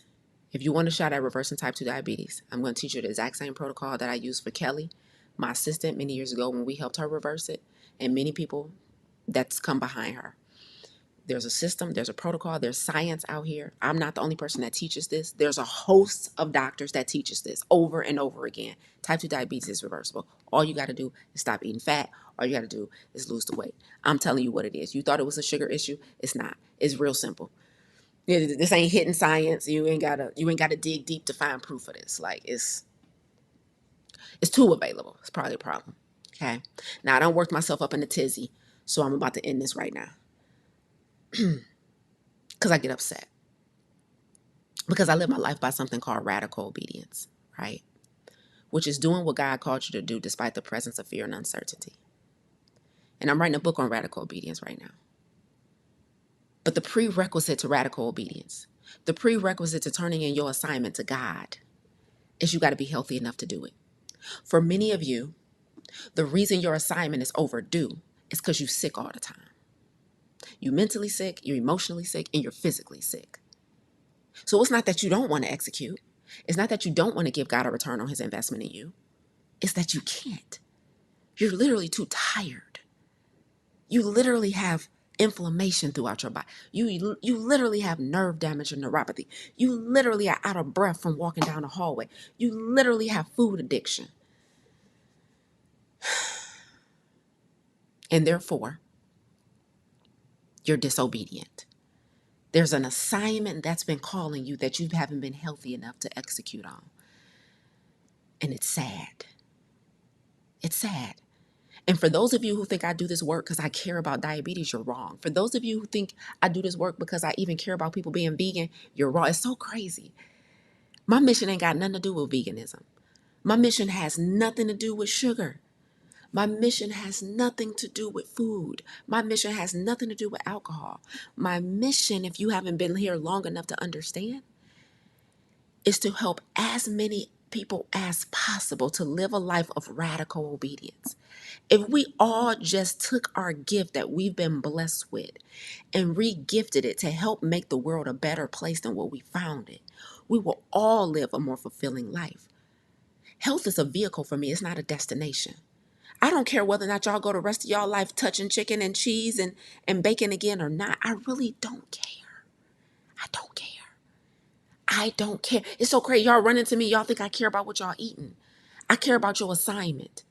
A: If you want a shot at reversing type 2 diabetes, I'm going to teach you the exact same protocol that I used for Kelly, my assistant, many years ago when we helped her reverse it, and many people that's come behind her. There's a system, there's a protocol, there's science out here. I'm not the only person that teaches this. There's a host of doctors that teaches this over and over again. Type 2 diabetes is reversible. All you got to do is stop eating fat. All you got to do is lose the weight. I'm telling you what it is. You thought it was a sugar issue. It's not. It's real simple. This ain't hidden science. You ain't gotta dig deep to find proof of this. Like it's too available. It's probably a problem. Okay. Now I don't work myself up in a tizzy, so I'm about to end this right now. Because I get upset. Because I live my life by something called radical obedience, right? Which is doing what God called you to do despite the presence of fear and uncertainty. And I'm writing a book on radical obedience right now. But the prerequisite to radical obedience, the prerequisite to turning in your assignment to God, is you got to be healthy enough to do it. For many of you, the reason your assignment is overdue is because you're sick all the time. You're mentally sick, you're emotionally sick, and you're physically sick. So it's not that you don't want to execute. It's not that you don't want to give God a return on his investment in you. It's that you can't. You're literally too tired. You literally have inflammation throughout your body. You literally have nerve damage or neuropathy. You literally are out of breath from walking down the hallway. You literally have food addiction. And therefore, you're disobedient. There's an assignment that's been calling you that you haven't been healthy enough to execute on. And it's sad. It's sad. And for those of you who think I do this work because I care about diabetes, you're wrong. For those of you who think I do this work because I even care about people being vegan, you're wrong. It's so crazy. My mission ain't got nothing to do with veganism. My mission has nothing to do with sugar. My mission has nothing to do with food. My mission has nothing to do with alcohol. My mission, if you haven't been here long enough to understand, is to help as many people as possible to live a life of radical obedience. If we all just took our gift that we've been blessed with and re-gifted it to help make the world a better place than what we found it, we will all live a more fulfilling life. Health is a vehicle for me. It's not a destination. I don't care whether or not y'all go the rest of y'all life touching chicken and cheese and bacon again or not. I really don't care. I don't care. I don't care. It's so crazy. Y'all run into me. Y'all think I care about what y'all eating. I care about your assignment.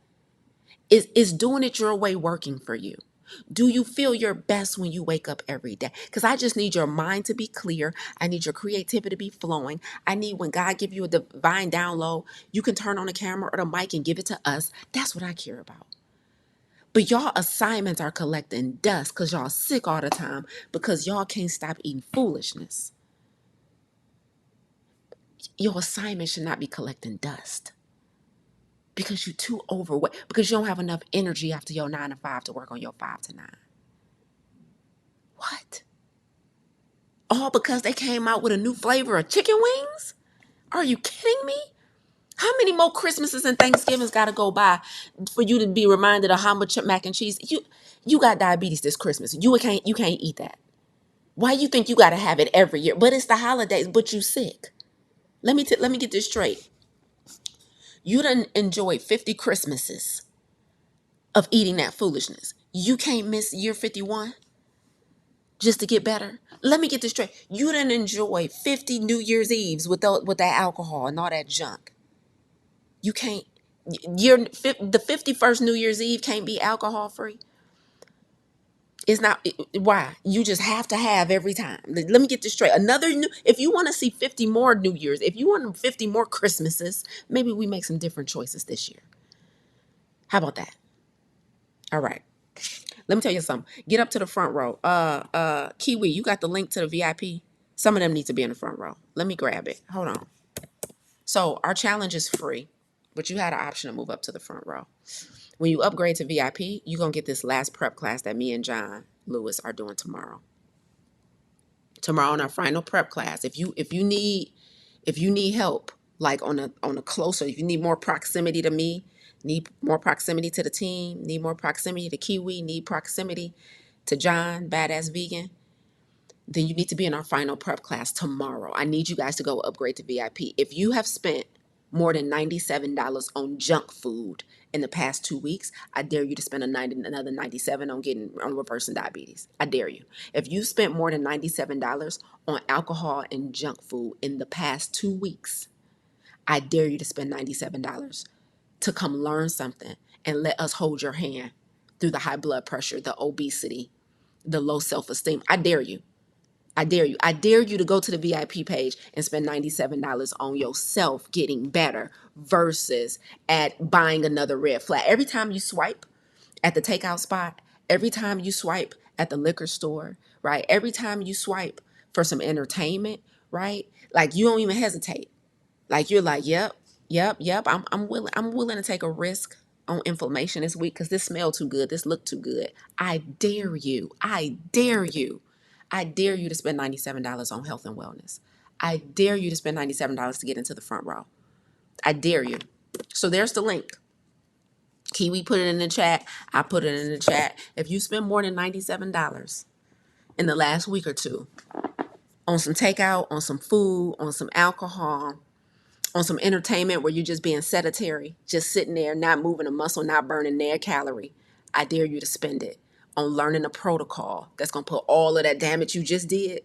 A: Is doing it your way working for you? Do you feel your best when you wake up every day? Because I just need your mind to be clear. I need your creativity to be flowing. I need when God give you a divine download, you can turn on the camera or the mic and give it to us. That's what I care about. But y'all assignments are collecting dust because y'all sick all the time because y'all can't stop eating foolishness. Your assignment should not be collecting dust because you're too overweight, because you don't have enough energy after your 9 to 5 to work on your 5 to 9. What? All because they came out with a new flavor of chicken wings? Are you kidding me? How many more Christmases and Thanksgivings got to go by for you to be reminded of how much mac and cheese? You got diabetes this Christmas. You can't eat that. Why you think you got to have it every year? But it's the holidays, but you sick. Let me get this straight. You done enjoyed 50 Christmases of eating that foolishness. You can't miss year 51 just to get better. Let me get this straight. You done enjoy 50 New Year's Eves with that alcohol and all that junk. You can't. The 51st New Year's Eve can't be alcohol free. It's not. Why? You just have to have every time. Let me get this straight. If you want to see 50 more New Year's, if you want 50 more Christmases, maybe we make some different choices this year. How about that? All right. Let me tell you something. Get up to the front row. Kiwi, you got the link to the VIP? Some of them need to be in the front row. Let me grab it. Hold on. So our challenge is free, but you had an option to move up to the front row. When you upgrade to VIP, you're going to get this last prep class that me and John Lewis are doing tomorrow. Tomorrow in our final prep class. If you need help, like on a closer, if you need more proximity to me, need more proximity to the team, need more proximity to Kiwi, need proximity to John, Badass Vegan, then you need to be in our final prep class tomorrow. I need you guys to go upgrade to VIP. If you have spent more than $97 on junk food in the past 2 weeks, I dare you to spend another $97 on reversing diabetes. I dare you. If you spent more than $97 on alcohol and junk food in the past 2 weeks, I dare you to spend $97 to come learn something and let us hold your hand through the high blood pressure, the obesity, the low self-esteem. I dare you. I dare you. I dare you to go to the VIP page and spend $97 on yourself getting better versus at buying another red flag. Every time you swipe at the takeout spot, every time you swipe at the liquor store, right? Every time you swipe for some entertainment, right? Like you don't even hesitate. Like you're like, yep. I'm willing to take a risk on inflammation this week because this smelled too good. This looked too good. I dare you. I dare you. I dare you to spend $97 on health and wellness. I dare you to spend $97 to get into the front row. I dare you. So there's the link. Kiwi put it in the chat. I put it in the chat. If you spend more than $97 in the last week or two on some takeout, on some food, on some alcohol, on some entertainment where you're just being sedentary, just sitting there, not moving a muscle, not burning their calorie, I dare you to spend it on learning a protocol that's going to put all of that damage you just did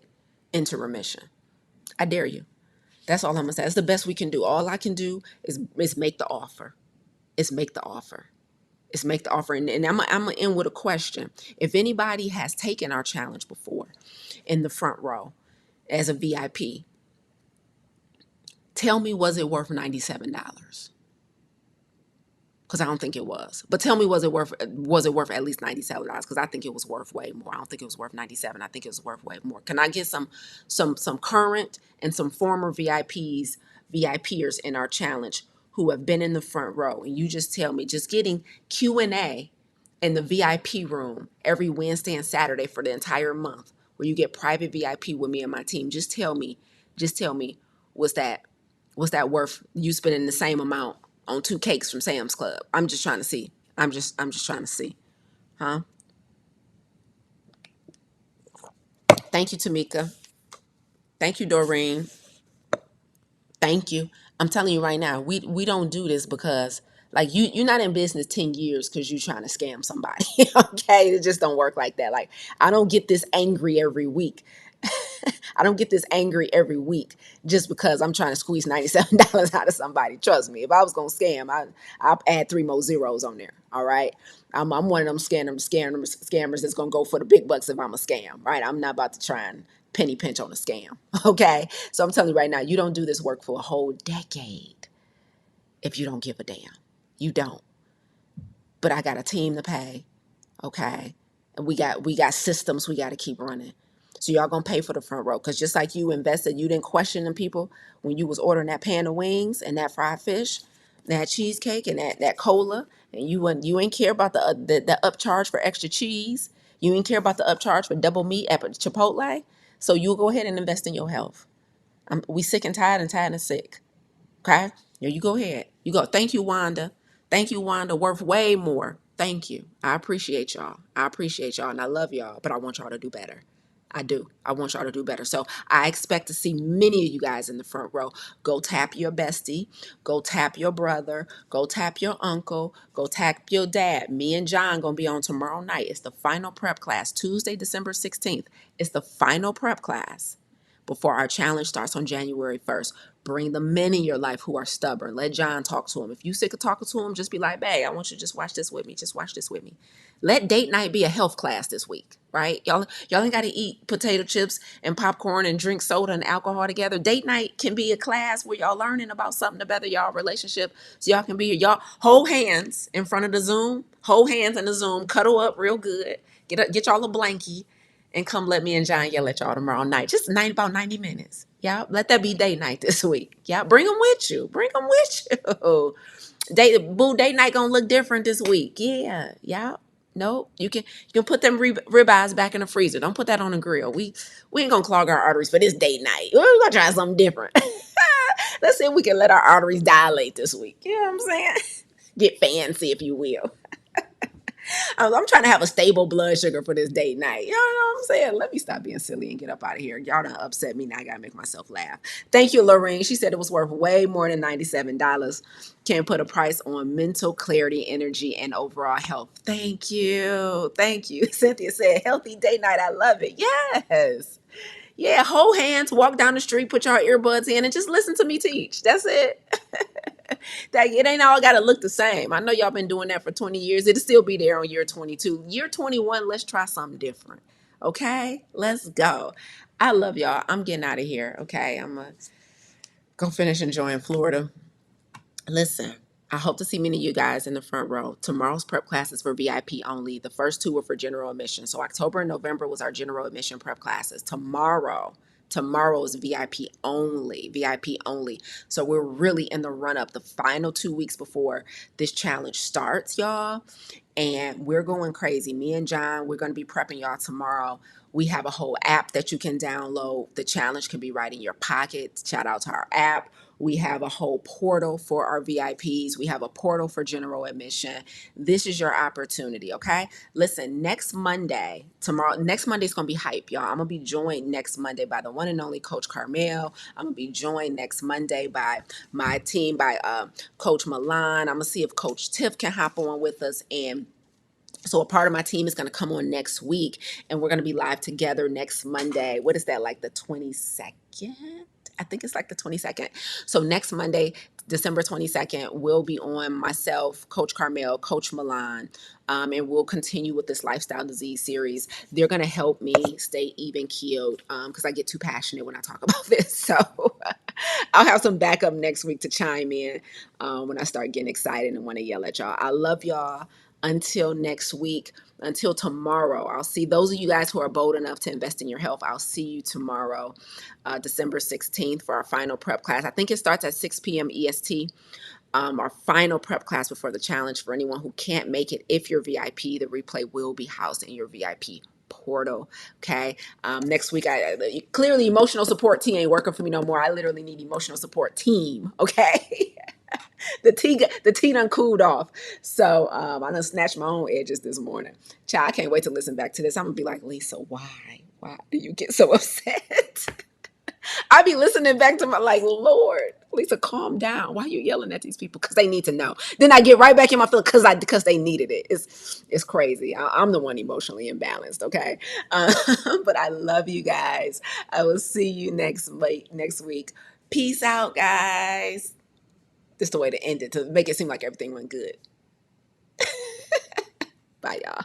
A: into remission. I dare you. That's all I'm going to say. It's the best we can do. All I can do is make the offer. It's make the offer. It's make the offer. And I'm going to end with a question. If anybody has taken our challenge before in the front row as a VIP, tell me, was it worth $97? Because I don't think it was. But tell me, was it worth at least $97? Because I think it was worth way more. I don't think it was worth 97. I think it was worth way more. Can I get some current and some former VIPers in our challenge who have been in the front row? And you just tell me, just getting Q&A in the VIP room every Wednesday and Saturday for the entire month, where you get private VIP with me and my team. Just tell me, was that worth you spending the same amount on 2 cakes from Sam's Club? I'm just trying to see. I'm just trying to see. Huh? Thank you, Tamika. Thank you, Doreen. Thank you. I'm telling you right now, we don't do this because like you're not in business 10 years because you're trying to scam somebody. Okay? It just don't work like that. Like I don't get this angry every week. I don't get this angry every week just because I'm trying to squeeze $97 out of somebody. Trust me, if I was gonna scam, I'll add 3 more zeros on there. All right, I'm one of them scammers that's gonna go for the big bucks if I'm a scam. Right, I'm not about to try and penny pinch on a scam. Okay, so I'm telling you right now, you don't do this work for a whole decade if you don't give a damn. You don't. But I got a team to pay. Okay, and we got systems we got to keep running. So y'all gonna pay for the front row, because just like you invested, you didn't question them people when you was ordering that pan of wings and that fried fish, that cheesecake and that cola, and you ain't care about the upcharge for extra cheese. You ain't care about the upcharge for double meat at Chipotle. So you'll go ahead and invest in your health. We sick and tired and sick. Okay? Yeah, you go ahead. You go. Thank you, Wanda. Thank you, Wanda. Worth way more. Thank you. I appreciate y'all. And I love y'all, but I want y'all to do better. I do. I want y'all to do better. So I expect to see many of you guys in the front row. Go tap your bestie. Go tap your brother. Go tap your uncle. Go tap your dad. Me and John gonna be on tomorrow night. It's the final prep class, Tuesday, December 16th. It's the final prep class before our challenge starts on January 1st. Bring the men in your life who are stubborn. Let John talk to him. If you sick of talking to him, just be like, babe, I want you to just watch this with me. Just watch this with me. Let date night be a health class this week, right? Y'all ain't got to eat potato chips and popcorn and drink soda and alcohol together. Date night can be a class where y'all learning about something to better y'all relationship. So y'all can be here. Y'all hold hands in front of the Zoom. Hold hands in the Zoom. Cuddle up real good. Get y'all a blankie and come let me and John yell at y'all tomorrow night. Just about 90 minutes. Yeah, let that be date night this week. Yeah, bring them with you. Bring them with you. Date night gonna look different this week. Yeah, yeah. Nope. You can put them ribeyes back in the freezer. Don't put that on the grill. We ain't gonna clog our arteries for this date night. We're gonna try something different. Let's see if we can let our arteries dilate this week. You know what I'm saying? Get fancy, if you will. I'm trying to have a stable blood sugar for this date night. You know what I'm saying? Let me stop being silly and get up out of here. Y'all done upset me. Now I gotta make myself laugh. Thank you, Lorraine. She said it was worth way more than $97. Can't put a price on mental clarity, energy, and overall health. Thank you. Thank you. Cynthia said, healthy date night. I love it. Yes. Yeah, hold hands, walk down the street, put your earbuds in, and just listen to me teach. That's it. That it ain't all got to look the same. I know y'all been doing that for 20 years. It'll still be there on year 22. Year 21, let's try something different. Okay? Let's go. I love y'all. I'm getting out of here. Okay? I'm going to go finish enjoying Florida. Listen, I hope to see many of you guys in the front row. Tomorrow's prep classes for VIP only. The first two were for general admission. So October and November was our general admission prep classes. Tomorrow is VIP only, VIP only. So we're really in the run up, the final 2 weeks before this challenge starts, y'all. And we're going crazy. Me and John, we're going to be prepping y'all tomorrow. We have a whole app that you can download. The challenge can be right in your pocket. Shout out to our app. We have a whole portal for our VIPs. We have a portal for general admission. This is your opportunity, okay? Listen, next Monday is going to be hype, y'all. I'm going to be joined next Monday by the one and only Coach Carmel. I'm going to be joined next Monday by my team, by Coach Milan. I'm going to see if Coach Tiff can hop on with us, and so a part of my team is going to come on next week, and we're going to be live together next Monday. What is that, like the 22nd? I think it's like the 22nd. So next Monday, December 22nd, we'll be on myself, Coach Carmel, Coach Milan, and we'll continue with this lifestyle disease series. They're going to help me stay even keeled because I get too passionate when I talk about this. So I'll have some backup next week to chime in when I start getting excited and want to yell at y'all. I love y'all. Until next week, until tomorrow, I'll see those of you guys who are bold enough to invest in your health. I'll see you tomorrow, December 16th, for our final prep class. I think it starts at 6 p.m. EST. Our final prep class before the challenge. For anyone who can't make it, if you're VIP, the replay will be housed in your VIP portal. Okay. Next week, I clearly emotional support team ain't working for me no more. I literally need emotional support team. Okay. The tea done cooled off. So I done snatched my own edges this morning. Child, I can't wait to listen back to this. I'm gonna be like, Lisa, why? Why do you get so upset? I be listening back to my like, Lord, Lisa, calm down. Why are you yelling at these people? Because they need to know. Then I get right back in my feelings because they needed it. It's crazy. I'm the one emotionally imbalanced. Okay, but I love you guys. I will see you next week. Peace out, guys. This is the way to end it, to make it seem like everything went good. Bye, y'all.